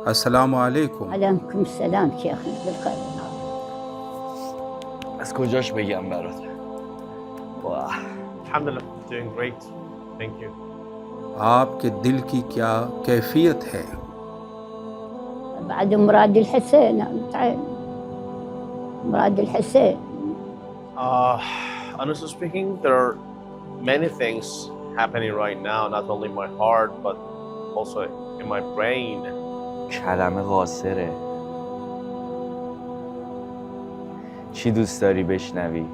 السلام علیکم. عليكم السلام شيخنا بالخير. از کجاش بگم برات؟ واه. Alhamdulillah, doing great. Thank you. आपके दिल की क्या कैफियत है? بعد مراد الحسين مراد الحسين. Honestly speaking, there are many things happening right now, not only in my heart, but also in my brain. کلمه قاصره. چی دوست داری بشنوی؟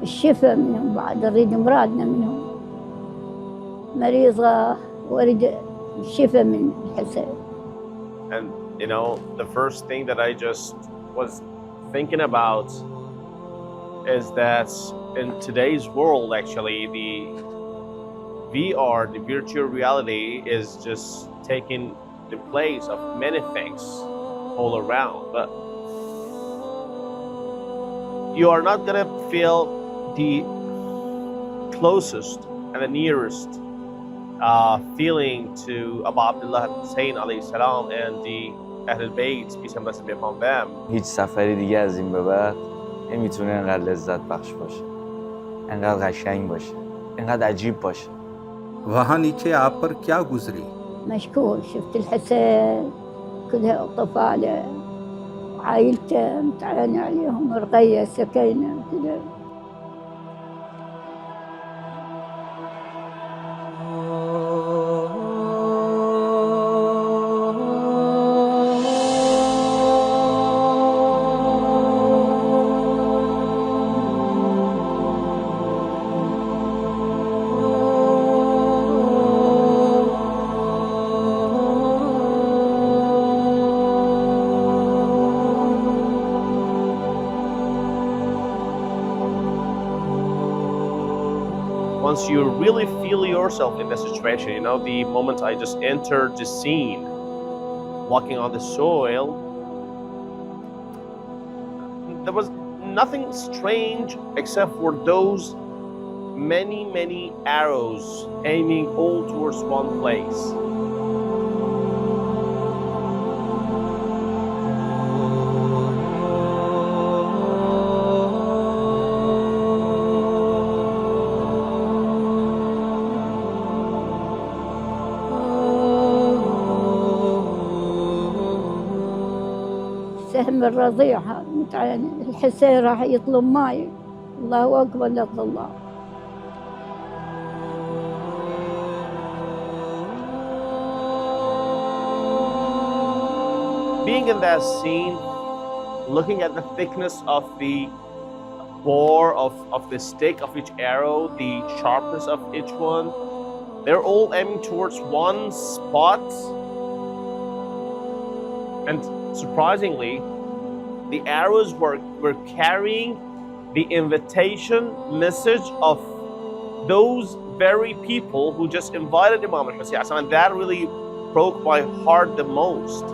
الشفاء منهم بعد نريد مرادنا منهم. مريضة واريد الشفاء من الحسين. And you know, the first thing that I just was thinking about is that in today's world, actually, the VR, the virtual reality, is just taking the place of many things all around. But you are not gonna feel the closest and the nearest feeling to Abu Abdullah Hussein alayhi salam and the Ahlul Bayt, peace and blessings be upon them. هیچ سفری دیگه از این به بعد نمیتونه انقدر لذت بخش باشه، انقدر قشنگ باشه، انقدر عجیب باشه. वहाँ नीचे आप पर क्या गुजरी? مشكور شفت الحسين كلها طفالة عائلته متعين عليهم رقية سكينة كذا. Once you really feel yourself in the situation, you know, the moment I just entered the scene, walking on the soil, there was nothing strange except for those many arrows aiming all towards one place. سهم الرضيع متعين الحسين راح يطلب ماي. الله أكبر لفظ الله. Being in that scene, looking at the thickness of the bore of the stick of each arrow, the sharpness of each one, they're all aiming towards one spot. And surprisingly, the arrows were carrying the invitation message of those very people who just invited Imam al-Hussein. And that really broke my heart the most.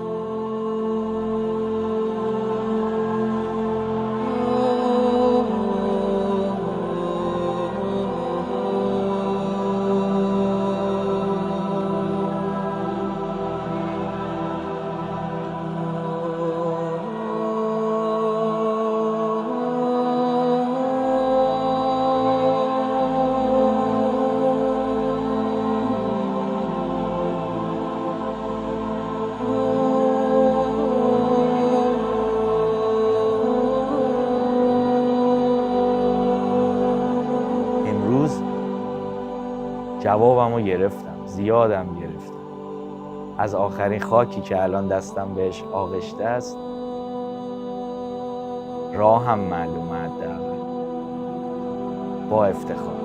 جوابمو گرفتم، زیادم گرفتم. از آخرین خاکی که الان دستم بهش آغشته است راهم معلومه حداقل با افتخار.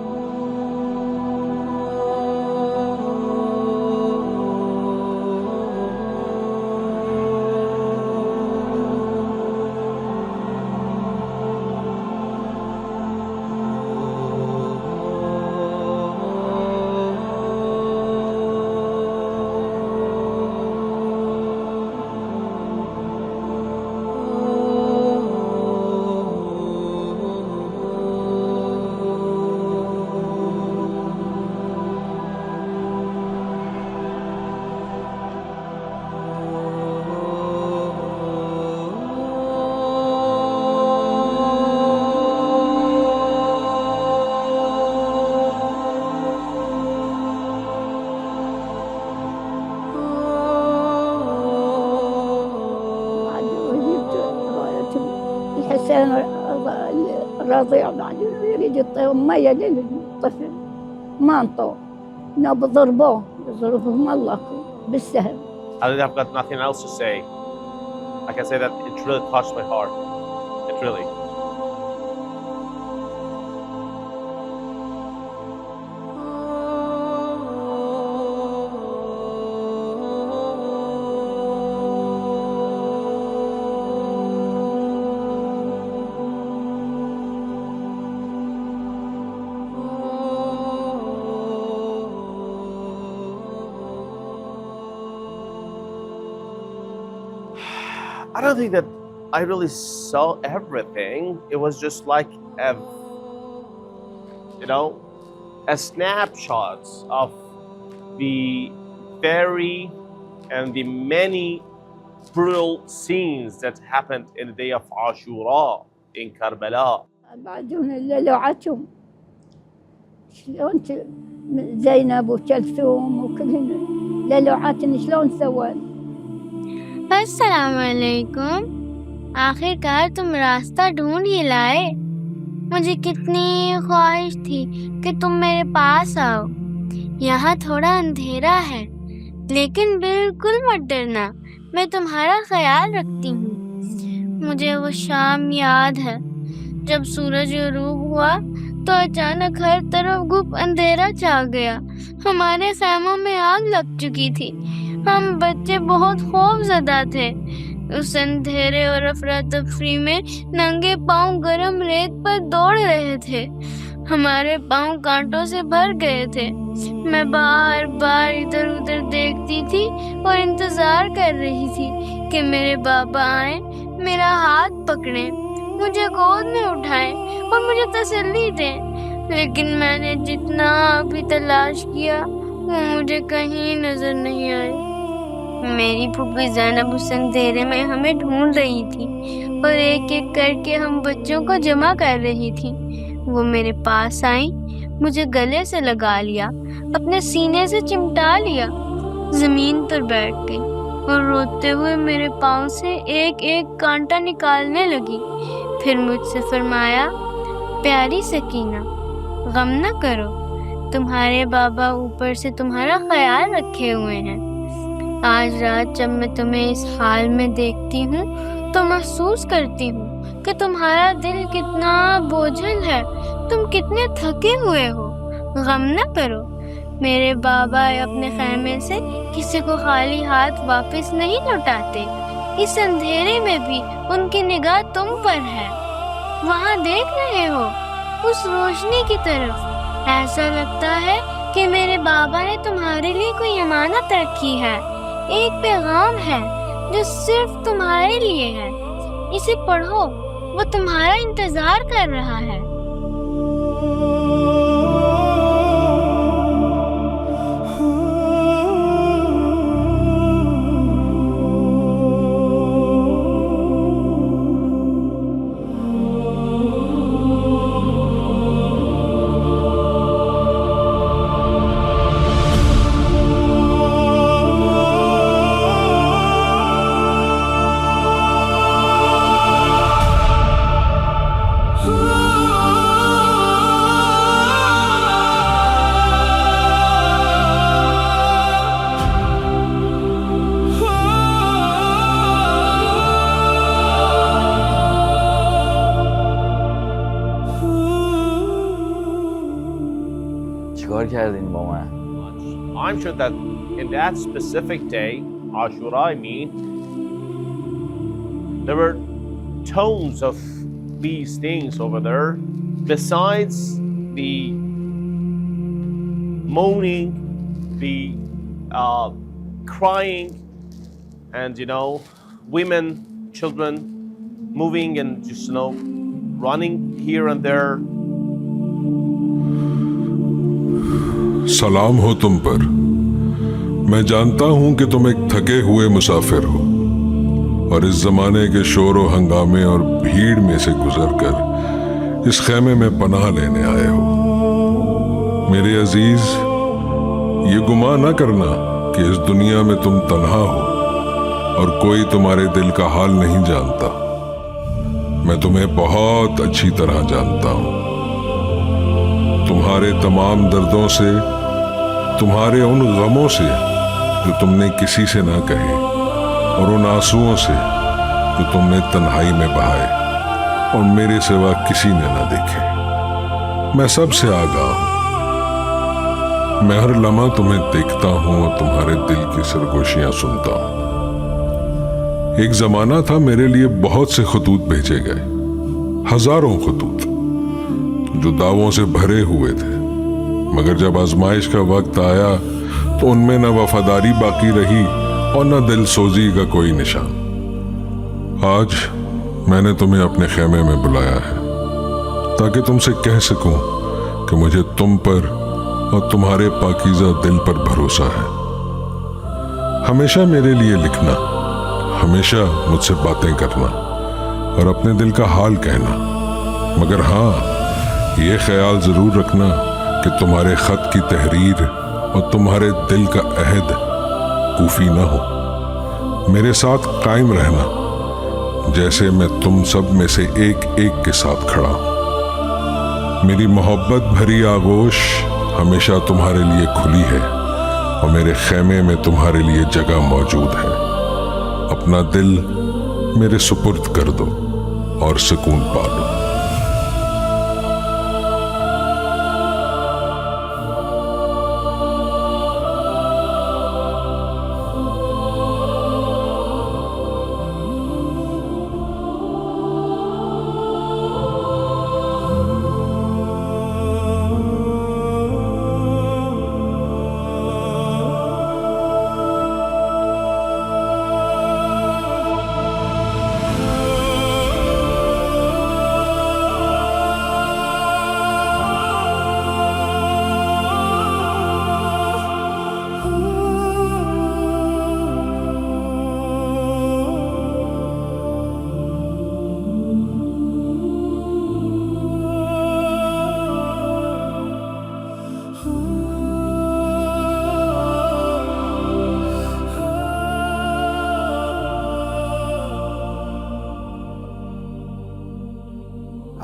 الحسين رضيع بعدين يريد يعطيهم مية للطفل ما انطوه، انه بضربوه يضربهم الله بالسهم. I've got nothing else to say. I can say that it really touched my heart. It really. I don't think that I really saw everything. It was just like a snapshot of the very and the many brutal scenes that happened in the day of Ashura in Karbala. بعدون لوعتهم شلون زينب وكلثوم وكلهن لوعاتن شلون سووا. अस्सलाम वालेकुम। आखिरकार तुम रास्ता ढूंढ ही लाए। मुझे कितनी ख्वाहिश थी कि तुम मेरे पास आओ। यहाँ थोड़ा अंधेरा है, लेकिन बिल्कुल मत डरना, मैं तुम्हारा ख्याल रखती हूँ। मुझे वो शाम याद है जब सूरज गरूब हुआ तो अचानक हर तरफ गुप अंधेरा छा गया। हमारे खैमों में आग लग चुकी थी। हम बच्चे बहुत खौफज़दा थे। उस अंधेरे और अफरा तफरी में नंगे पाँव गरम रेत पर दौड़ रहे थे। हमारे पाँव कांटों से भर गए थे। मैं बार बार इधर उधर देखती थी और इंतजार कर रही थी कि मेरे बाबा आए, मेरा हाथ पकड़े, मुझे गोद में उठाएं और मुझे तसल्ली दें। लेकिन मैंने जितना भी तलाश किया वो मुझे कहीं नजर नहीं आई। मेरी फूफी ज़ैनब उस अंधेरे में हमें ढूंढ रही थी और एक एक करके हम बच्चों को जमा कर रही थी। वो मेरे पास आई, मुझे गले से लगा लिया, अपने सीने से चिमटा लिया, जमीन पर बैठ गई और रोते हुए मेरे पाँव से एक एक कांटा निकालने लगी। फिर मुझसे फरमाया, प्यारी सकीना, गम न करो, तुम्हारे बाबा ऊपर से तुम्हारा ख्याल रखे हुए हैं। आज रात जब मैं तुम्हें इस हाल में देखती हूँ तो महसूस करती हूँ कि तुम्हारा दिल कितना बोझल है, तुम कितने थके हुए हो। गम न करो, मेरे बाबा अपने खैमे से किसी को खाली हाथ वापस नहीं लौटाते। इस अंधेरे में भी उनकी निगाह तुम पर है। वहाँ देख रहे हो, उस रोशनी की तरफ। ऐसा लगता है कि मेरे बाबा ने तुम्हारे लिए कोई अमानत रखी है। एक पैगाम है जो सिर्फ तुम्हारे लिए है। इसे पढ़ो, वो तुम्हारा इंतजार कर रहा है। I'm sure that in that specific day, Ashura, there were tons of these things over there. Besides the moaning, the crying, and women, children moving and just running here and there. सलाम हो तुम पर। मैं जानता हूं कि तुम एक थके हुए मुसाफिर हो और इस जमाने के शोर व हंगामे और भीड़ में से गुजरकर इस खेमे में पनाह लेने आए हो। मेरे अजीज, ये गुमान न करना कि इस दुनिया में तुम तन्हा हो और कोई तुम्हारे दिल का हाल नहीं जानता। मैं तुम्हें बहुत अच्छी तरह जानता हूं। तुम्हारे तमाम दर्दों से, तुम्हारे उन गमों से जो तुमने किसी से ना कहे, और उन आंसुओं से जो तुमने तन्हाई में बहाए और मेरे सिवा किसी ने ना देखे, मैं सबसे आगाह हूं। मैं हर लम्हा तुम्हें देखता हूं और तुम्हारे दिल की सरगोशियां सुनता हूं। एक जमाना था मेरे लिए बहुत से खतूत भेजे गए, हजारों खतूत जो दावों से भरे हुए थे, मगर जब आजमाइश का वक्त आया तो उनमें न वफादारी बाकी रही और न दिल सोजी का कोई निशान। आज मैंने तुम्हें अपने खेमे में बुलाया है ताकि तुमसे कह सकूं कि मुझे तुम पर और तुम्हारे पाकीज़ा दिल पर भरोसा है। हमेशा मेरे लिए लिखना, हमेशा मुझसे बातें करना और अपने दिल का हाल कहना, मगर हाँ, ये ख्याल जरूर रखना कि तुम्हारे खत की तहरीर और तुम्हारे दिल का अहद कूफी ना हो। मेरे साथ कायम रहना, जैसे मैं तुम सब में से एक एक के साथ खड़ा हूं। मेरी मोहब्बत भरी आगोश हमेशा तुम्हारे लिए खुली है और मेरे खेमे में तुम्हारे लिए जगह मौजूद है। अपना दिल मेरे सुपुर्द कर दो और सुकून पा लो।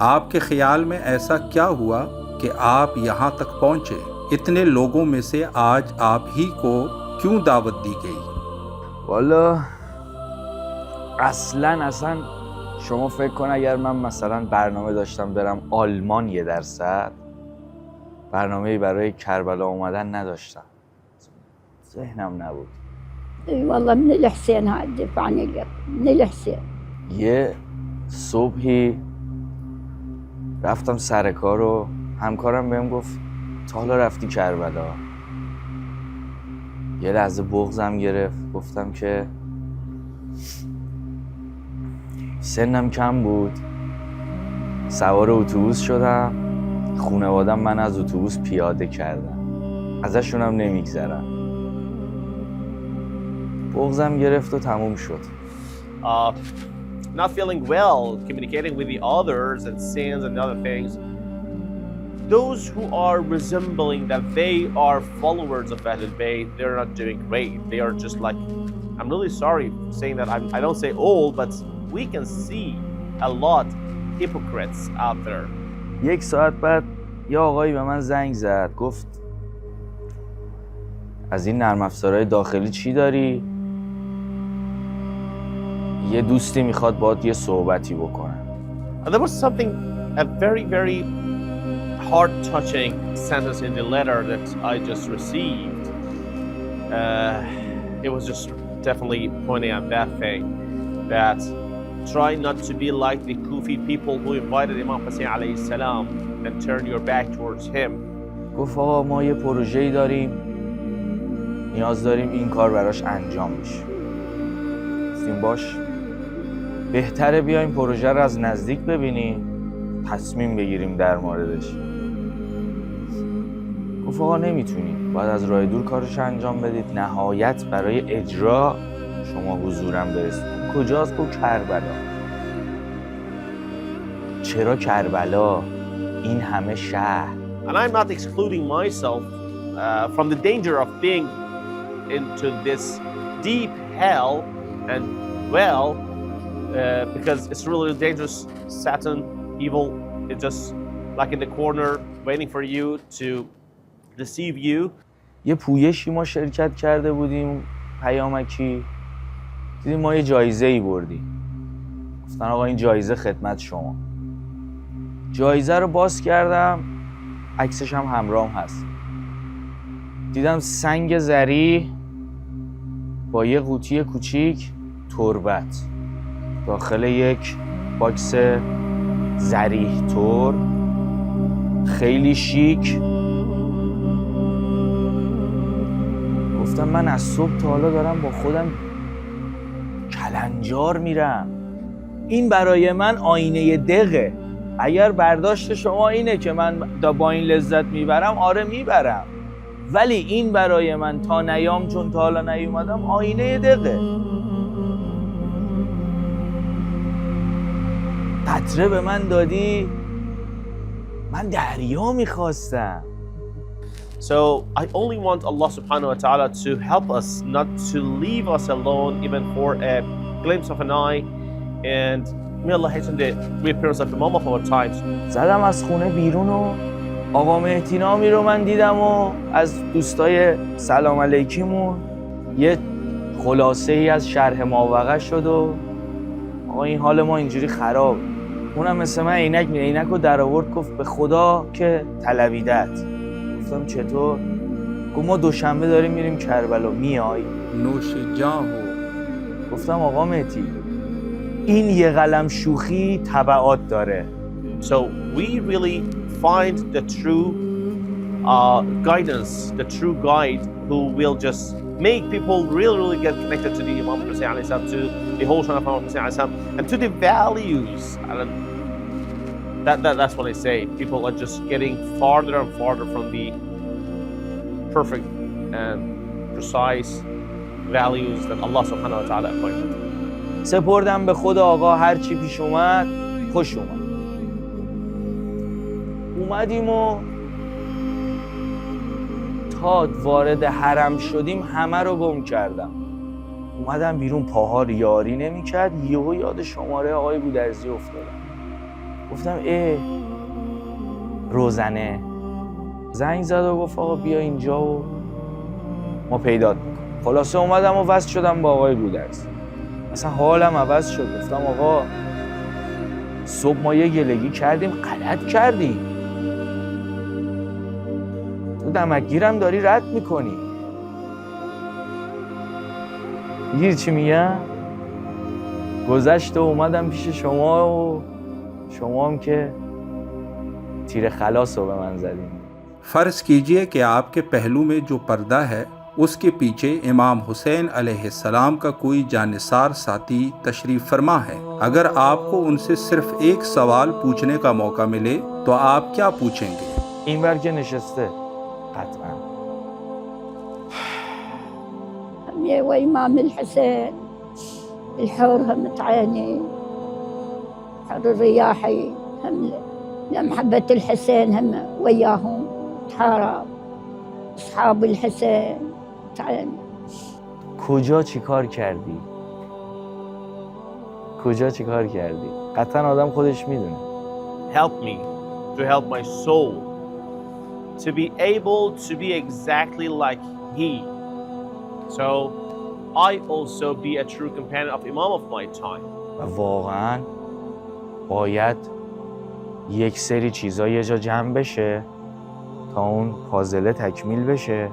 आपके ख्याल में ऐसा क्या हुआ कि आप यहाँ तक पहुँचे? इतने लोगों में से आज आप ही को क्यों दावत दी गई؟ والا اصلا شما فکر کن اگر من مثلا برنامه داشتم برم آلمان 1%، برنامه‌ای برای کربلا اومدن نداشتم، ذهنم نبود. اي والله من الحسين هاي دفعني القلب، من الحسين. یه صبحی رفتم سر کار و همکارم بهم گفت تا حالا رفتی کربلا؟ یه لحظه بغضم گرفت، گفتم که سنم کم بود، سوار اتوبوس شدم، خانواده‌ام من از اتوبوس پیاده کردم، ازشونم نمیگذرم. بغضم گرفت و تموم شد. Not feeling well, communicating with the others and sins and other things. Those who are resembling that they are followers of Ahlul Bayt, they're not doing great. They are just like, I'm really sorry saying that, I don't say all, but we can see a lot hypocrites out there. 1 ساعت بعد یه آقایی به من زنگ زد، گفت از این نرم افزارهای داخلی چی داری؟ یه دوستی میخواد باهات یه صحبتی بکنه. And there was something, a very, very heart-touching sentence in the letter that I just received. It was just definitely pointing at that thing, that try not to be like the Kufi people who invited Imam Hussein alayhi salam and turn your back towards him. گفت آقا ما یه پروژه‌ای داریم، نیاز داریم این کار براش انجام بشه. گفتیم باش، بهتره بیایم پروژه رو از نزدیک ببینیم، تصمیم بگیریم در موردش. گفت آقا نمیتونید، باید از راه دور کارش انجام بدید، نهایت برای اجرا شما حضورم برسید. کجاست؟ گفت کربلا. چرا کربلا؟ این همه شهر. And I'm not excluding myself from the danger of being into this deep hell, and well, because it's really dangerous. Satan, evil, is just like in the corner waiting for you to deceive you. یه پویشی ما شرکت کرده بودیم پیامکی، دیدیم ما یه جایزه‌ای بردیم. گفتن آقا این جایزه خدمت شما. جایزه رو باز کردم، عکسش هم همراهم هست. دیدم سنگ زری با یه قوطی کوچیک تربت داخل یک باکس زریح تور خیلی شیک. گفتم من از صبح تا حالا دارم با خودم کلنجار میرم، این برای من آینه دقه. اگر برداشت شما اینه که من با این لذت میبرم، آره میبرم، ولی این برای من تا نیام، چون تا حالا نیومدم، آینه دقه. قطره به من دادی، من دریا میخواستم. So I only want Allah subhanahu wa ta'ala to help us, not to leave us alone even for a glimpse of an eye. And may Allah hasten the reappearance of Imam of our times. زدم از خونه بیرون و آقا مهدی نامی رو من دیدم و از دوستای سلام علیکیمون یه خلاصه ای از شرح ماوقع شد و آقا این حال ما اینجوری خراب. اونم مثل من عینک رو در آورد، گفت به خدا که طلبیدت. گفتم چطور؟ گفت ما دوشنبه داریم میریم کربلا، میای؟ نوش جان هو. گفتم آقا مهدی این یه قلم شوخی تبعات داره. So we really find the true guidance, the true guide who will just make people really get connected to the Imam Hussein alayhi salam, to the whole Shana of Imam Hussein alayhi salam, and to the values. That's what I say. People are just getting farther and farther from the perfect and precise values that Allah subhanahu wa ta'ala appointed. سپردم به خدا آقا، هر چی پیش اومد خوش اومد. اومدیم و تا وارد حرم شدیم همه رو گم کردم. اومدم بیرون، پاها یاری نمی‌کرد، یهو یاد شماره آقای گودرزی افتادم. گفتم روزنه. زنگ زد و گفت آقا بیا اینجا و ما پیدات میکنیم. خلاصه اومدم و وصل شدم با آقای گودرزی. اصلا حالم عوض شد. گفتم آقا صبح ما یه گلگی کردیم، غلط کردیم. تو دمکگیرم داری رد میکنی. میگی چی میگم؟ گذشت و اومدم پیش شما و شما هم که تیر خلاص رو به من زدیم. फ़र्ज़ कीजिए कि आपके पहलू में जो पर्दा है उसके पीछे इमाम हुसैन अलैहिस्सलाम का कोई जानिसार साथी तशरीफ़ फरमा है। अगर आपको उनसे सिर्फ एक सवाल पूछने का मौका मिले तो आप क्या पूछेंगे؟ این بر که نشسته قطعا وإمام الحسين الحور هم تعاني، حر الرياحي هم لمحبة الحسين هم وياهم تحارب أصحاب الحسين تعاني. کجا چیکار کردی؟ کجا چیکار کردی؟ قطعا آدم خودش میدونه. Help me to help my soul to be able to be exactly like he. So I also be a true companion of Imam of my time. و واقعا باید یک سری چیزا یه جا جمع بشه تا اون پازله تکمیل بشه،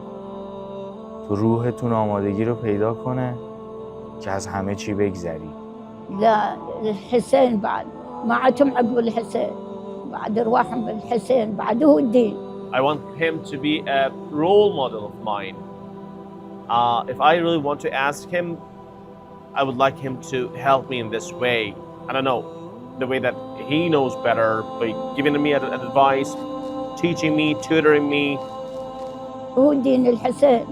تو روحتون آمادگی رو پیدا کنه که از همه چی بگذری. لا الحسين بعد ما عادهم عقب الحسين، بعد ارواحهم بالحسين، بعد هو الدين. I want him to be a role model of mine. If I really want to ask him, I would like him to help me in this way. I don't know, the way that he knows better, by giving me advice, teaching me, tutoring me. هو دين الحسين.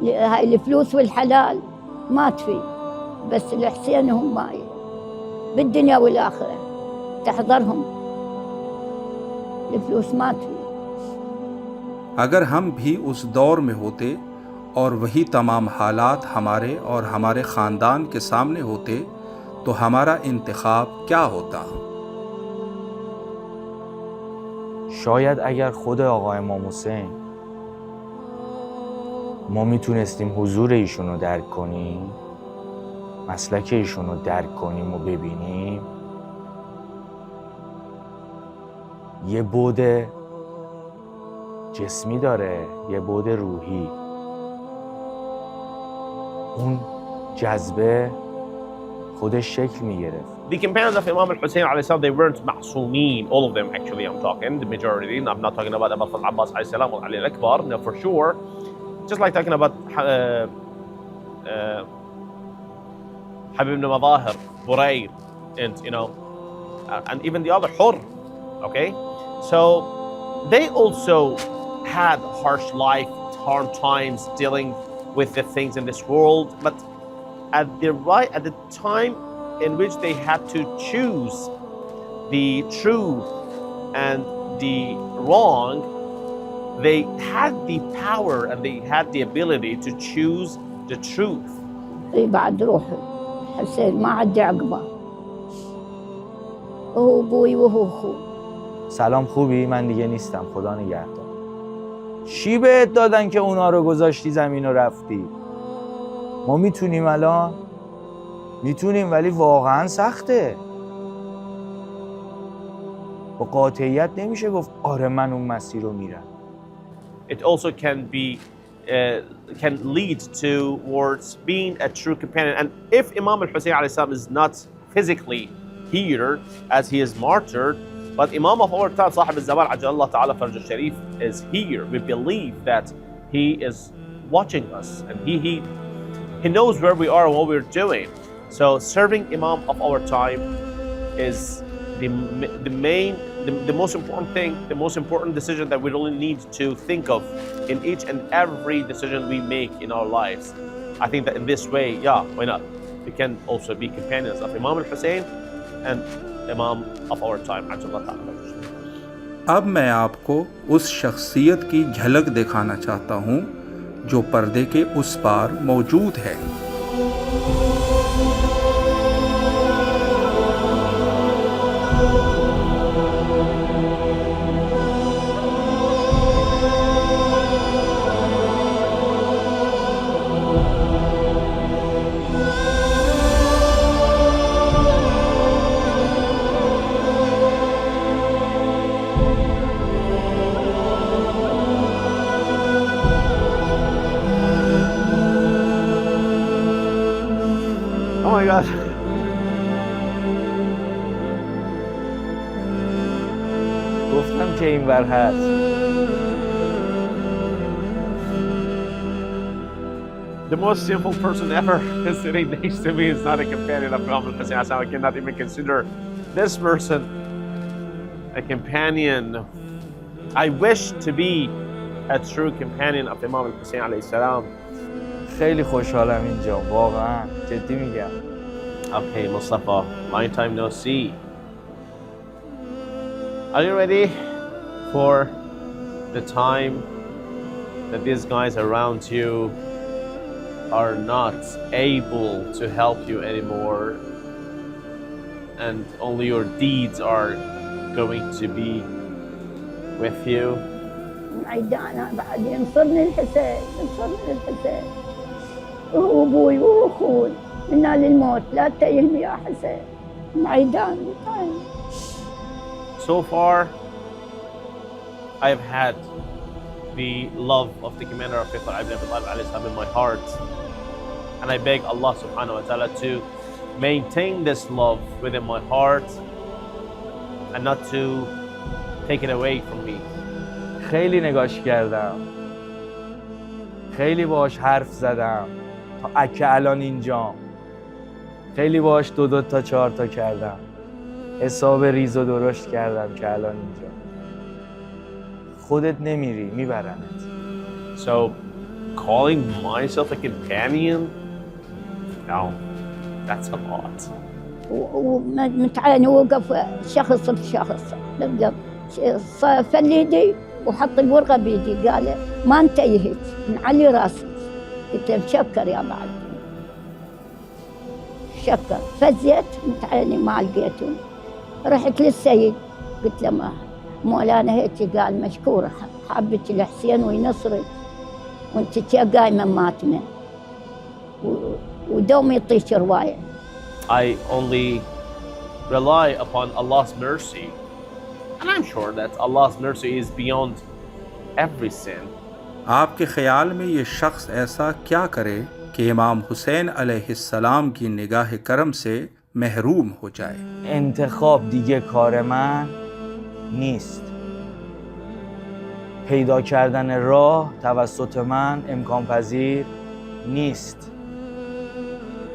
هاي الفلوس والحلال ما تفي، بس الحسين هم ماي بالدنيا والآخرة تحضرهم، الفلوس ما تفي. अगर हम भी उस दौर में होते और वही तमाम हालात हमारे और हमारे ख़ानदान के सामने होते तो हमारा इंतखाब क्या होता؟ شاید اگر خود آقا امام حسین ما میتونستیم حضور ایشون رو درک کنیم، مسلک ایشون رو درک کنیم و ببینیم، یه بعد جسمی داره، یه بعد روحی. اون جذبه خودش شکل میگرفت. The companions of Imam al-Hussein alayhi salam, they weren't ma'soomeen, all of them actually, I'm talking, the majority. I'm not talking about Abu al-Abbas alayhi salam or Ali al-Akbar, no, for sure. Just like talking about Habib ibn Madahir, Burayr, and and even the other Hur, okay? So they also had harsh life, hard times dealing with the things in this world, but at the time in which they had to choose the truth and the wrong, they had the power and they had the ability to choose the truth. بعد روحي حسين ما عندي عقبه، هو ابوي وهو اخوي. سلام، خوبی؟ من دیگه نیستم، خدا نگهدار. چی بهت دادن که اونا رو گذاشتی زمین و رفتی؟ ما میتونیم الان؟ میتونیم، ولی واقعا سخته. با قاطعیت نمیشه گفت آره من اون مسیر رو میرم. It also can lead towards being a true companion. And if Imam al-Hussein alayhi salam is not physically here as he is martyred, but Imam of our time, Sahib al-Zaman Ajalallah Ta'ala Farj al-Sharif, is here. We believe that he is watching us and he knows where we are and what we're doing. So serving Imam of our time is the most important thing, the most important decision that we really need to think of in each and every decision we make in our lives. I think that in this way, yeah, why not? We can also be companions of Imam al-Hussein and Imam of our time. अब मैं आपको उस शख्सियत की झलक दिखाना चाहता हूँ जो पर्दे के उस पार मौजूद है। Oh my God. گفتم که این ور هست. The most simple person ever is sitting next to me is not a companion of Imam al-Hussein. I cannot even consider this person a companion. I wish to be a true companion of Imam al-Hussein alayhi salam. خیلی خوشحالم اینجا، واقعا جدی میگم. Okay, Mustafa, long time no see. Are you ready for the time that these guys around you are not able to help you anymore and only your deeds are going to be with you? عيدانا بعد ينصرني الحسين، ينصرني الحسين، وهو ابوي وهو اخوي، منا للموت لا تتيهني يا حسين. عيدان. So far, I've had the love of the commander of Faithful Ibn Abi Talib alayhi salam in my heart, and I beg Allah subhanahu wa ta'ala to maintain this love within my heart and not to take it away from me. خیلی نگاش کردم، خیلی باهاش حرف زدم تا که الان اینجام. خیلی باهاش دو تا 4 تا کردم، حساب ریز و درشت کردم که الان اینجا. خودت نمیری، میبرنت. So, calling myself a companion? No, that's a lot. ومتعاني وقف شخص بشخص، فليدي وحط الورقة بيدي، قال ما انتهيت من علي راسك. قلت له مشكر يا معلم. شكر فزيت متعيني ما لقيتهم. رحت للسيد قلت له ما مولانا هيك قال مشكورة حبك الحسين وينصرك وانت قايمة ماتمة ودوم يعطيك رواية. I only rely upon Allah's mercy, and I'm sure that Allah's mercy is beyond every sin. आपके ख्याल में ये शख्स ऐसा क्या करे कि इमाम हुसैन अलैहिस्सलाम की निगाह करम से महरूम हो जाए؟ انتخاب دیگه کار من نیست. پیدا کردن راه توسط من امکان پذیر نیست.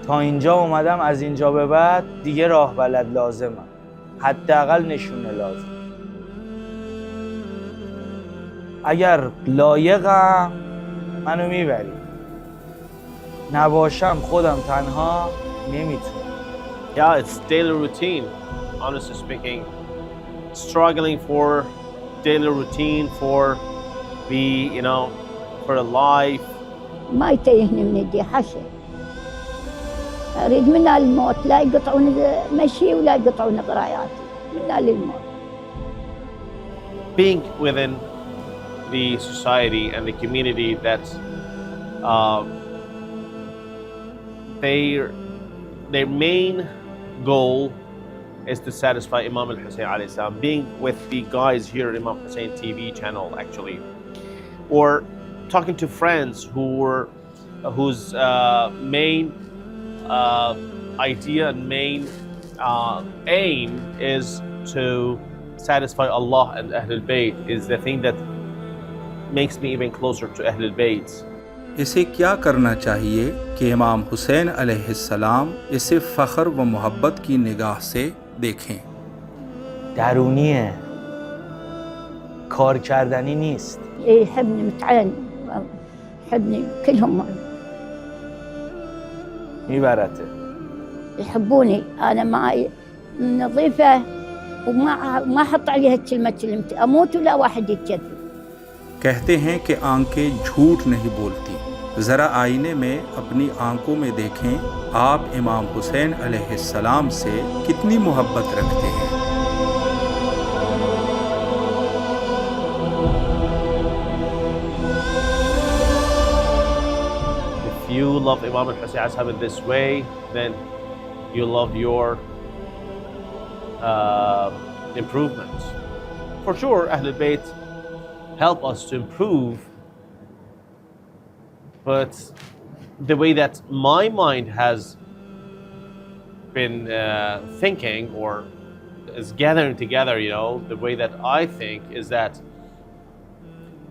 تا اینجا اومدم، از اینجا به بعد دیگه راه بلد لازمم، حداقل نشونه لازم. اگر لایقم منو میبری، نباشم خودم تنها نمیتونم. Yeah, it's daily routine, honestly speaking. Struggling for daily routine, for for a life. ما يتيهني من يدي حشر. أريد من الموت لا يقطعون مشي ولا يقطعون قراياتي من الموت. Being within the society and the community that their main goal is to satisfy Imam al-Hussein alayhi salam. Being with the guys here at Imam Hussein TV channel actually, or talking to friends whose main idea and main aim is to satisfy Allah and Ahlul Bayt is the thing that makes me even closer to Ahlul Bayt. इसे क्या करना चाहिए कि इमाम हुसैन अलैहिस्सलाम इसे फ़ख्र व मोहब्बत की निगाह से देखें؟ درونیه، کار کردنی نیست. يحبني متعين يحبني كلهم میبرته. يحبوني أنا معي نظيفة وما أحط عليها كلمة أموت ولا واحد يتكذب. कहते हैं कि आंखें झूठ नहीं बोलती। ज़रा आईने में अपनी आंखों में देखें, आप इमाम हुसैन अलैहिस्सलाम से कितनी मोहब्बत रखते हैं। If you love Imam al-Hussein in this way, then you love your improvement. For sure, Ahlul Bayt help us to improve, but the way that my mind has been thinking or is gathering together, the way that I think is that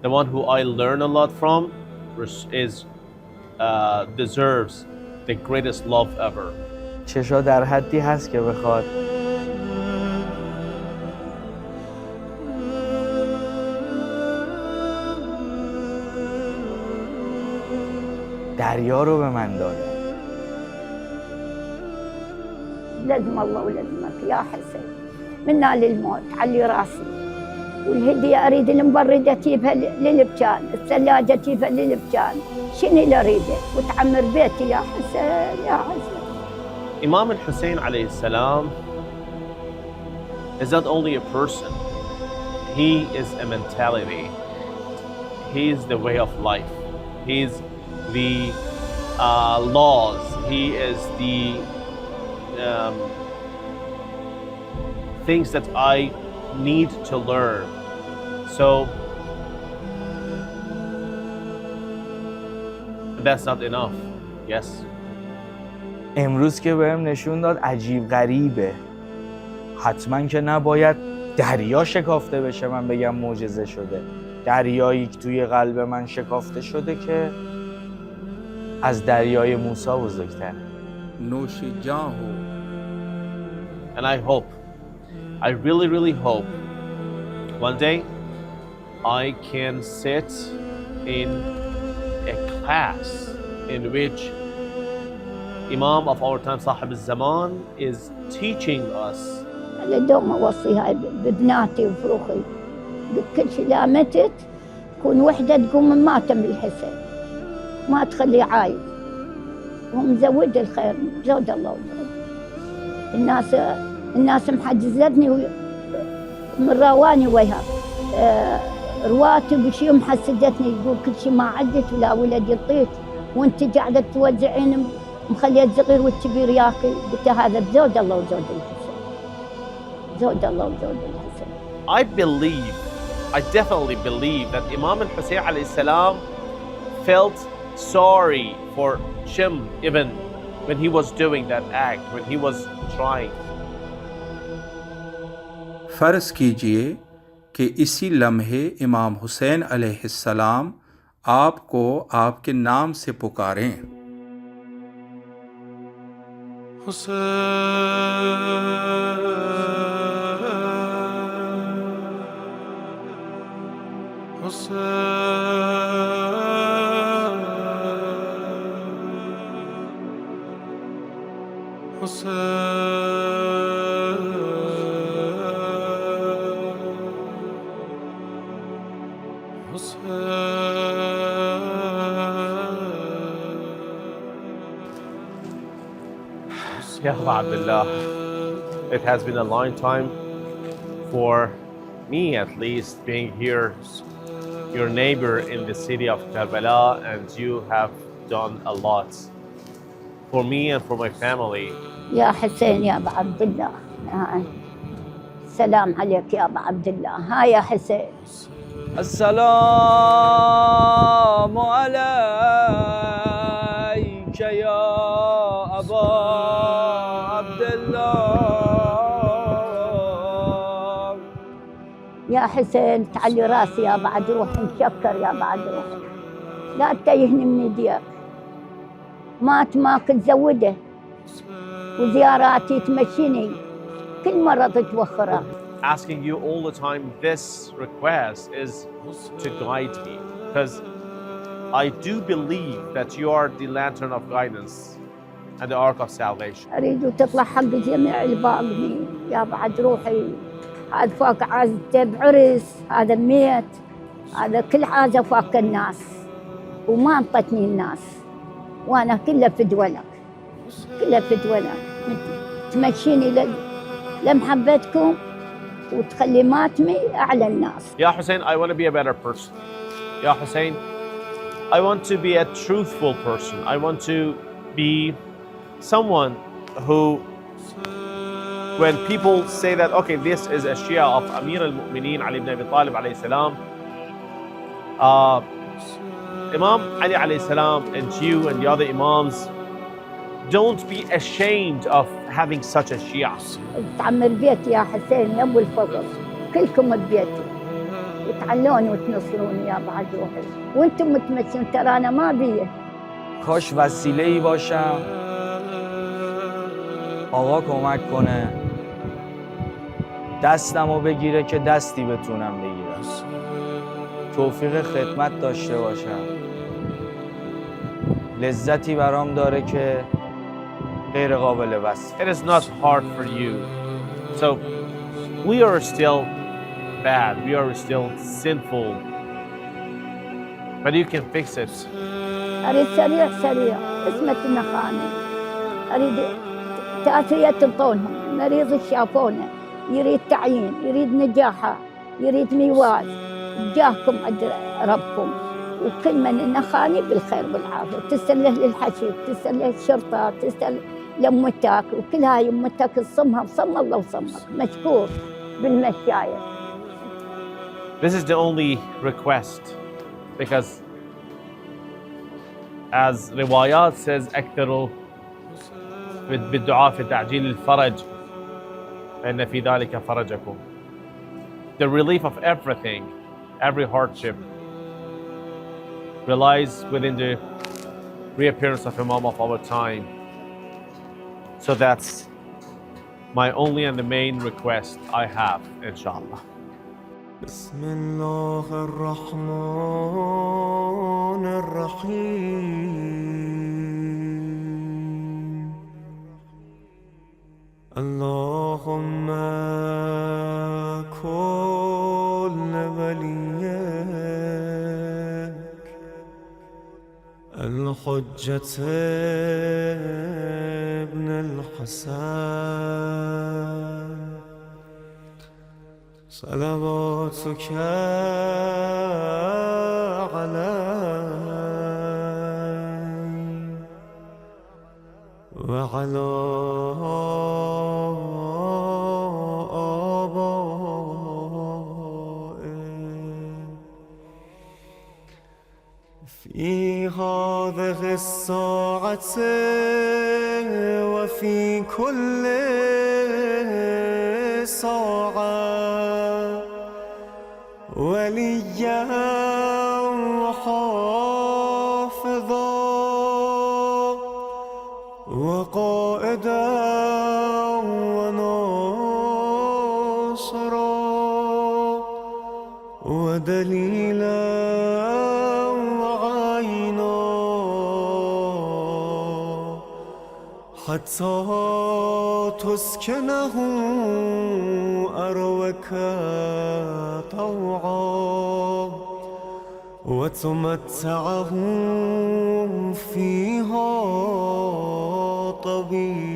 the one who I learn a lot from is deserves the greatest love ever. چشا در حدی هست که بخواد دریا رو به من داده. لازم الله ولازمك يا حسين منا للموت علي راسي، والهدية أريد المبردة تجيبها للبكان، الثلاجة تجيبها للبكان، شنو اللي أريده وتعمر بيتي يا حسين يا حسين. Imam al-Hussein alayhi salam is not only a person, he is a mentality. He is the way of life. He is the laws. He is the things that I need to learn. So that's not enough. Yes. امروز که بهم نشون داد عجیب غریبه. حتما که نباید دریا شکافته بشه من بگم معجزه شده. دریایی که توی قلب من شکافته شده که از دریای موسی بزرگتره. نوش جان ہو. And I really hope one day I can sit in a class in which Imam of our time, Sahib al-Zaman, is teaching us. على دوم أوصي هاي ببناتي وفروخي، كل شيء لا متت تكون وحدة تقوم من ماتم بالحسين، ما تخليه عايز، ومزود الخير، زود الله وزود. الناس محجزتني من رواني وياها رواتب وشي محسدتني، يقول كل شيء ما عدت ولا ولد يعطيك وانت قاعده توزعين مخليه الصغير والكبير ياكل. قلت هذا بزوج الله وزوج الحسين، زوج الله وزوج الحسين. I definitely believe that Imam al-Hussein alayhi salam felt sorry for Shim even when he was doing that act, when he was trying. फ़र्ज़ कीजिए कि इसी लम्हे इमाम हुसैन अलैहिस्सलाम आपको आपके नाम से पुकारें। Ya Abdullah, it has been a long time for me at least being here, your neighbor in the city of Karbala, and you have done a lot for me and for my family. يا حسين يا أبا عبد الله، سلام عليك يا أبا عبد الله. ها يا حسين. السلام عليك يا أبا عبد الله. يا حسين تعلي راسي يا بعد روح، مشكر يا بعد روح، لا تتيهني من يديك. مات ماكل زوده وزياراتي تمشيني كل مرة تتوخرها. Asking you all the time this request is to guide me, because I do believe that you are the lantern of guidance and the ark of salvation. أريد تطلع حق جميع الباقين يا بعد روحي. هذا فاك عازته بعرس، هذا ميت، هذا كل حاجة فاك الناس وما انطتني الناس، وأنا كله فدوة لك، كله فدوة لك. تمشيني لمحبتكم وتخلي ماتمي أعلى الناس. Ya Hussein, I want to be a better person. Ya Hussein, I want to be a truthful person. I want to be someone who, when people say that, okay, this is a Shia of Amir al-Mu'mineen Ali ibn Abi Talib alayhi salam, Imam Ali alayhi salam and you and the other Imams, don't be ashamed of having such a Shia. تعمر بيتي يا حسين يا أبو الفضل، كلكم ببيتي وتعلوني وتنصروني يا بعد روحي، وانتم متمسكين. ترى أنا ما بيه. کاش وسیله‌ای باشم آقا کمک کنه دستمو بگیره که دستی بتونم بگیرم، توفیق خدمت داشته باشم، لذتی برام داره که غیر قابل وصف. It is not hard for you. So we are still bad. We are still sinful. But you can fix it. أريد سريع سريع اسمة النخانة، أريد تأثيرية تنطونهم، مريض شافونه، يريد تعيين، يريد نجاحة، يريد ميواز. جاهكم ربكم وكل من النخاني بالخير والعافية. تسأل له للحشيد، تسأل له الشرطة، تسأل لأمتك، وكل هاي أمتك تصمها وصم الله وصمك، مشكور بالمشاية. This is the only request, because as riwayat says, أكثروا بالدعاء في تعجيل الفرج فإن في ذلك فرجكم. The relief of everything, every hardship, relies within the reappearance of Imam of our time. So that's my only and the main request I have, inshallah. بسم الله الرحمن الرحيم. اللهم كن وليك الحسين الحجة ابن الحسن صلواتك عليه وعلى آبائه في هذه الساعة وفي كل ساعة وليا وحافظا وقائدا وناصرا ودليلا وعينا حتى تسكنه أروك طوعا وتمتعه فيها طويلا